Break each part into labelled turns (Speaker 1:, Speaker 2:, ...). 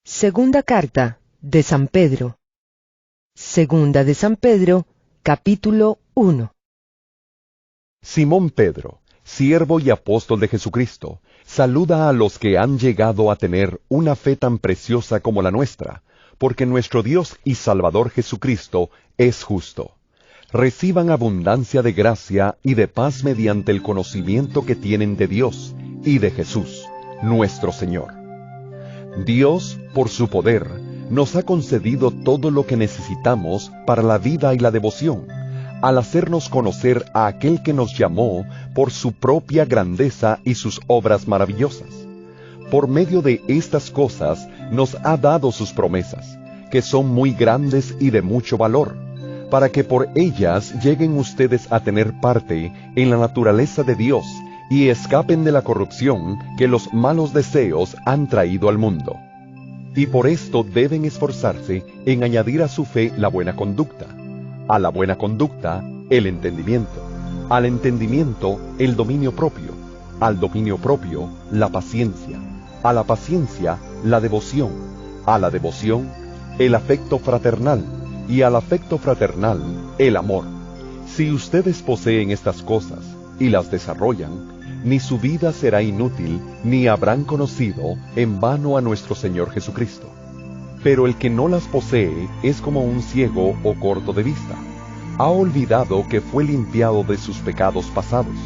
Speaker 1: Segunda carta de San Pedro. Segunda de San Pedro, capítulo 1.
Speaker 2: Simón Pedro, siervo y apóstol de Jesucristo, saluda a los que han llegado a tener una fe tan preciosa como la nuestra, porque nuestro Dios y Salvador Jesucristo es justo. Reciban abundancia de gracia y de paz mediante el conocimiento que tienen de Dios y de Jesús, nuestro Señor. Dios, por su poder, nos ha concedido todo lo que necesitamos para la vida y la devoción, al hacernos conocer a aquel que nos llamó por su propia grandeza y sus obras maravillosas. Por medio de estas cosas nos ha dado sus promesas, que son muy grandes y de mucho valor, para que por ellas lleguen ustedes a tener parte en la naturaleza de Dios y escapen de la corrupción que los malos deseos han traído al mundo. Y por esto deben esforzarse en añadir a su fe la buena conducta, a la buena conducta el entendimiento, al entendimiento el dominio propio, al dominio propio la paciencia, a la paciencia la devoción, a la devoción el afecto fraternal y al afecto fraternal el amor. Si ustedes poseen estas cosas y las desarrollan, ni su vida será inútil, ni habrán conocido en vano a nuestro Señor Jesucristo. Pero el que no las posee es como un ciego o corto de vista. Ha olvidado que fue limpiado de sus pecados pasados.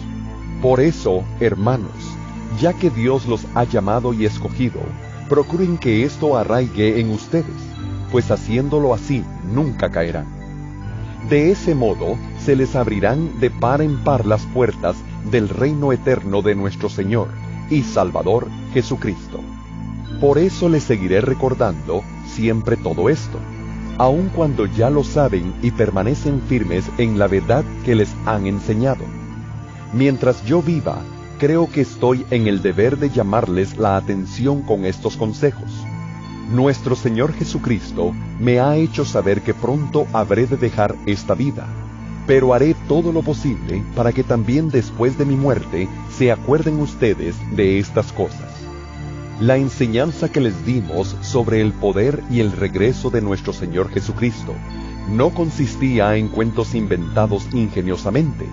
Speaker 2: Por eso, hermanos, ya que Dios los ha llamado y escogido, procuren que esto arraigue en ustedes, pues haciéndolo así nunca caerán. De ese modo se les abrirán de par en par las puertas del reino eterno de nuestro Señor y Salvador Jesucristo. Por eso les seguiré recordando siempre todo esto, aun cuando ya lo saben y permanecen firmes en la verdad que les han enseñado. Mientras yo viva, creo que estoy en el deber de llamarles la atención con estos consejos. Nuestro Señor Jesucristo me ha hecho saber que pronto habré de dejar esta vida, pero haré todo lo posible para que también después de mi muerte se acuerden ustedes de estas cosas. La enseñanza que les dimos sobre el poder y el regreso de nuestro Señor Jesucristo no consistía en cuentos inventados ingeniosamente,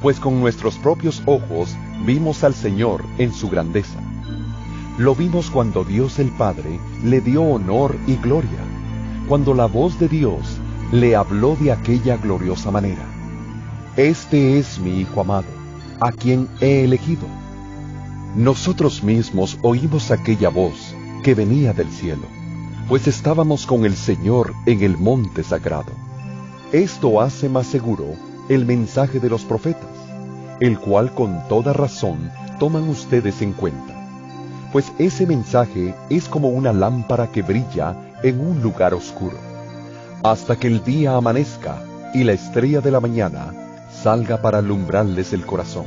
Speaker 2: pues con nuestros propios ojos vimos al Señor en su grandeza. Lo vimos cuando Dios el Padre le dio honor y gloria, cuando la voz de Dios le habló de aquella gloriosa manera: Este es mi Hijo amado, a quien he elegido. Nosotros mismos oímos aquella voz que venía del cielo, pues estábamos con el Señor en el monte sagrado. Esto hace más seguro el mensaje de los profetas, el cual con toda razón toman ustedes en cuenta, pues ese mensaje es como una lámpara que brilla en un lugar oscuro, hasta que el día amanezca y la estrella de la mañana salga para alumbrarles el corazón.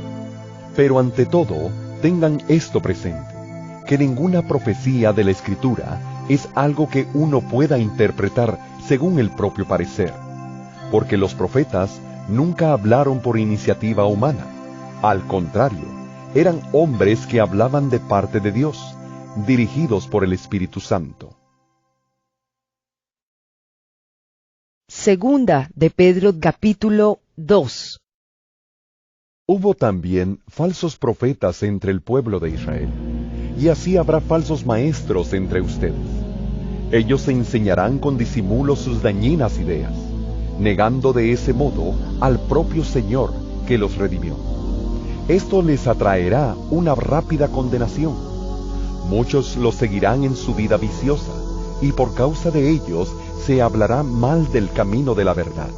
Speaker 2: Pero ante todo, tengan esto presente, que ninguna profecía de la Escritura es algo que uno pueda interpretar según el propio parecer, porque los profetas nunca hablaron por iniciativa humana. Al contrario, eran hombres que hablaban de parte de Dios, dirigidos por el Espíritu Santo.
Speaker 1: Segunda de Pedro, capítulo 2.
Speaker 2: Hubo también falsos profetas entre el pueblo de Israel, y así habrá falsos maestros entre ustedes. Ellos enseñarán con disimulo sus dañinas ideas, negando de ese modo al propio Señor que los redimió. Esto les atraerá una rápida condenación. Muchos los seguirán en su vida viciosa, y por causa de ellos se hablará mal del camino de la verdad.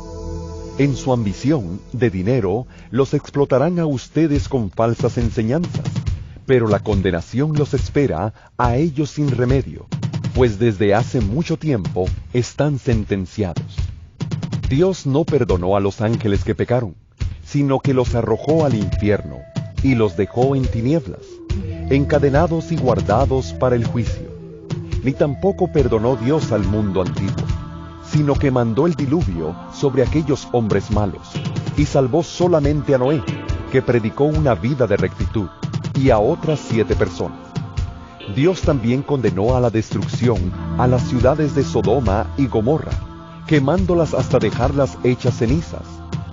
Speaker 2: En su ambición de dinero los explotarán a ustedes con falsas enseñanzas, pero la condenación los espera a ellos sin remedio, pues desde hace mucho tiempo están sentenciados. Dios no perdonó a los ángeles que pecaron, sino que los arrojó al infierno y los dejó en tinieblas, encadenados y guardados para el juicio. Ni tampoco perdonó Dios al mundo antiguo, sino que mandó el diluvio sobre aquellos hombres malos, y salvó solamente a Noé, que predicó una vida de rectitud, y a otras 7 personas. Dios también condenó a la destrucción a las ciudades de Sodoma y Gomorra, quemándolas hasta dejarlas hechas cenizas,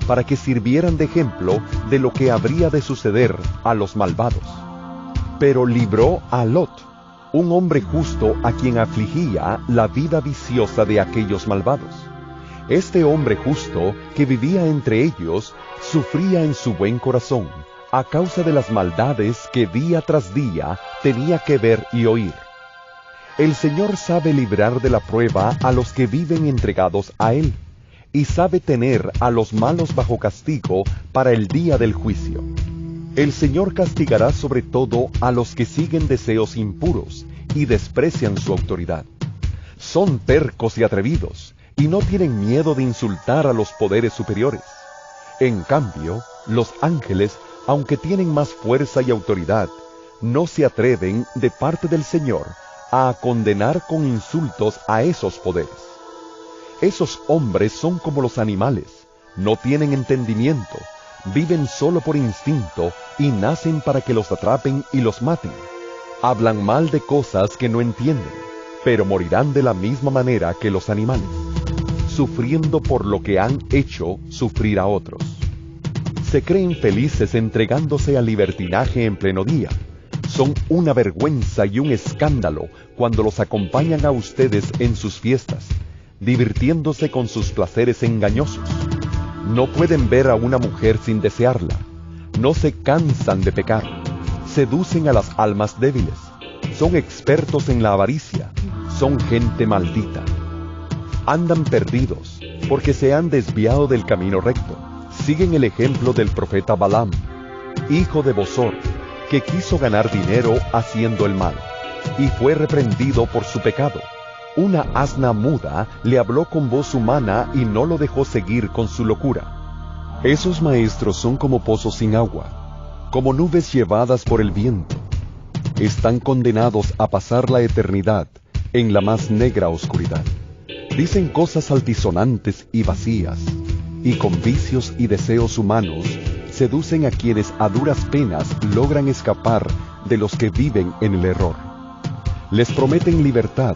Speaker 2: para que sirvieran de ejemplo de lo que habría de suceder a los malvados. Pero libró a Lot, un hombre justo a quien afligía la vida viciosa de aquellos malvados. Este hombre justo que vivía entre ellos sufría en su buen corazón a causa de las maldades que día tras día tenía que ver y oír. El Señor sabe librar de la prueba a los que viven entregados a Él, y sabe tener a los malos bajo castigo para el día del juicio. El Señor castigará sobre todo a los que siguen deseos impuros y desprecian su autoridad. Son tercos y atrevidos, y no tienen miedo de insultar a los poderes superiores. En cambio, los ángeles, aunque tienen más fuerza y autoridad, no se atreven de parte del Señor a condenar con insultos a esos poderes. Esos hombres son como los animales, no tienen entendimiento, viven solo por instinto y nacen para que los atrapen y los maten. Hablan mal de cosas que no entienden, pero morirán de la misma manera que los animales, sufriendo por lo que han hecho sufrir a otros. Se creen felices entregándose al libertinaje en pleno día. Son una vergüenza y un escándalo cuando los acompañan a ustedes en sus fiestas, divirtiéndose con sus placeres engañosos. No pueden ver a una mujer sin desearla. No se cansan de pecar. Seducen a las almas débiles. Son expertos en la avaricia. Son gente maldita. Andan perdidos porque se han desviado del camino recto. Siguen el ejemplo del profeta Balaam, hijo de Bosor, que quiso ganar dinero haciendo el mal, y fue reprendido por su pecado. Una asna muda le habló con voz humana y no lo dejó seguir con su locura. Esos maestros son como pozos sin agua, como nubes llevadas por el viento. Están condenados a pasar la eternidad en la más negra oscuridad. Dicen cosas altisonantes y vacías, y con vicios y deseos humanos seducen a quienes a duras penas logran escapar de los que viven en el error. Les prometen libertad,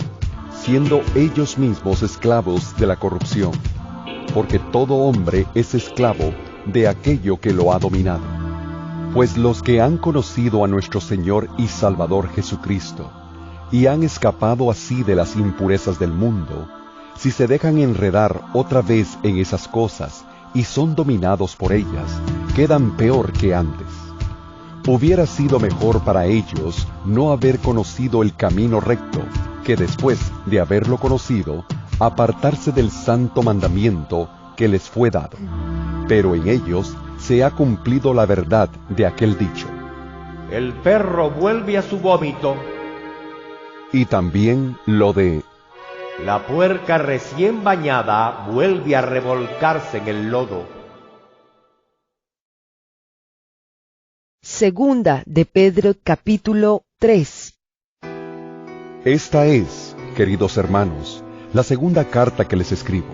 Speaker 2: siendo ellos mismos esclavos de la corrupción, porque todo hombre es esclavo de aquello que lo ha dominado. Pues los que han conocido a nuestro Señor y Salvador Jesucristo, y han escapado así de las impurezas del mundo, si se dejan enredar otra vez en esas cosas y son dominados por ellas, quedan peor que antes. Hubiera sido mejor para ellos no haber conocido el camino recto, que después de haberlo conocido, apartarse del santo mandamiento que les fue dado. Pero en ellos se ha cumplido la verdad de aquel dicho:
Speaker 3: el perro vuelve a su vómito.
Speaker 2: Y también lo de:
Speaker 3: la puerca recién bañada vuelve a revolcarse en el lodo.
Speaker 1: Segunda de Pedro, capítulo 3.
Speaker 2: Esta es, queridos hermanos, la segunda carta que les escribo.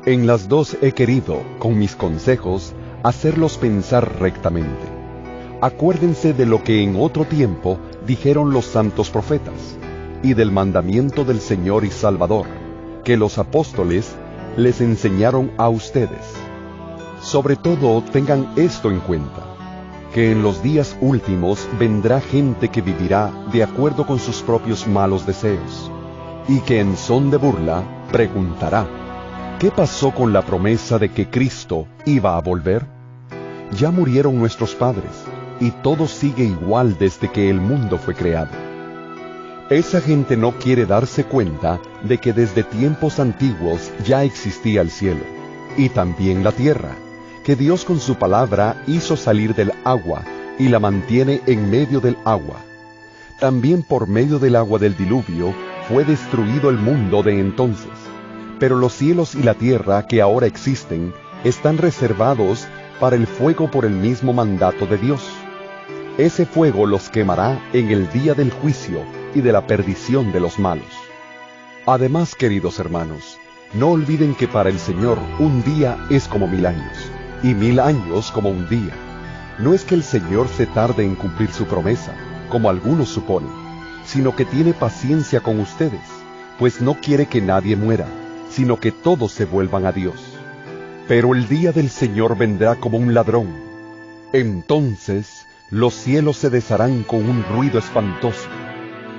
Speaker 2: En las dos he querido, con mis consejos, hacerlos pensar rectamente. Acuérdense de lo que en otro tiempo dijeron los santos profetas, y del mandamiento del Señor y Salvador, que los apóstoles les enseñaron a ustedes. Sobre todo tengan esto en cuenta, que en los días últimos vendrá gente que vivirá de acuerdo con sus propios malos deseos, y que en son de burla preguntará: ¿qué pasó con la promesa de que Cristo iba a volver? Ya murieron nuestros padres, y todo sigue igual desde que el mundo fue creado. Esa gente no quiere darse cuenta de que desde tiempos antiguos ya existía el cielo, y también la tierra, que Dios con su palabra hizo salir del agua, y la mantiene en medio del agua. También por medio del agua del diluvio fue destruido el mundo de entonces, pero los cielos y la tierra que ahora existen están reservados para el fuego por el mismo mandato de Dios. Ese fuego los quemará en el día del juicio y de la perdición de los malos. Además, queridos hermanos, no olviden que para el Señor un día es como 1000 años, y 1000 años como un día. No es que el Señor se tarde en cumplir su promesa, como algunos suponen, sino que tiene paciencia con ustedes, pues no quiere que nadie muera, sino que todos se vuelvan a Dios. Pero el día del Señor vendrá como un ladrón. Entonces los cielos se desharán con un ruido espantoso,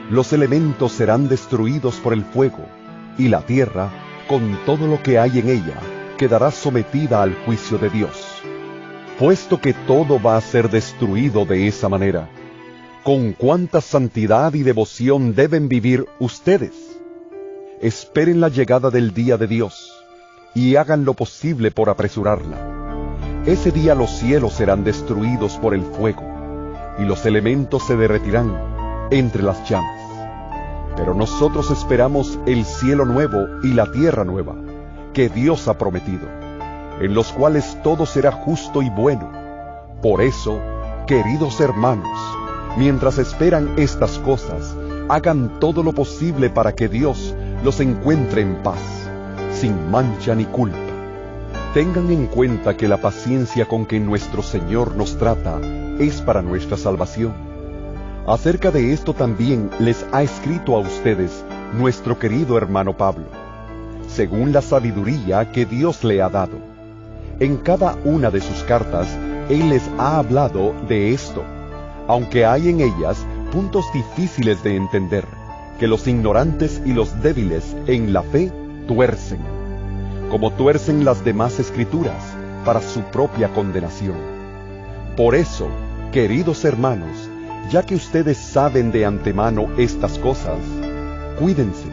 Speaker 2: los elementos serán destruidos por el fuego, y la tierra, con todo lo que hay en ella, quedará sometida al juicio de Dios. Puesto que todo va a ser destruido de esa manera, ¿con cuánta santidad y devoción deben vivir ustedes? Esperen la llegada del día de Dios, y hagan lo posible por apresurarla. Ese día los cielos serán destruidos por el fuego, y los elementos se derretirán entre las llamas. Pero nosotros esperamos el cielo nuevo y la tierra nueva, que Dios ha prometido, en los cuales todo será justo y bueno. Por eso, queridos hermanos, mientras esperan estas cosas, hagan todo lo posible para que Dios los encuentre en paz, sin mancha ni culpa. Tengan en cuenta que la paciencia con que nuestro Señor nos trata es para nuestra salvación. Acerca de esto también les ha escrito a ustedes nuestro querido hermano Pablo, según la sabiduría que Dios le ha dado. En cada una de sus cartas, él les ha hablado de esto, aunque hay en ellas puntos difíciles de entender, que los ignorantes y los débiles en la fe tuercen, como tuercen las demás escrituras, para su propia condenación. Por eso, queridos hermanos, ya que ustedes saben de antemano estas cosas, cuídense,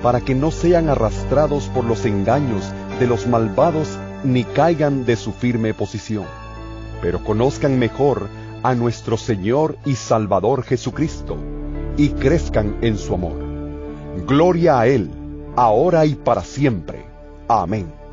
Speaker 2: para que no sean arrastrados por los engaños de los malvados ni caigan de su firme posición, pero conozcan mejor a nuestro Señor y Salvador Jesucristo, y crezcan en su amor. Gloria a Él, ahora y para siempre. Amén.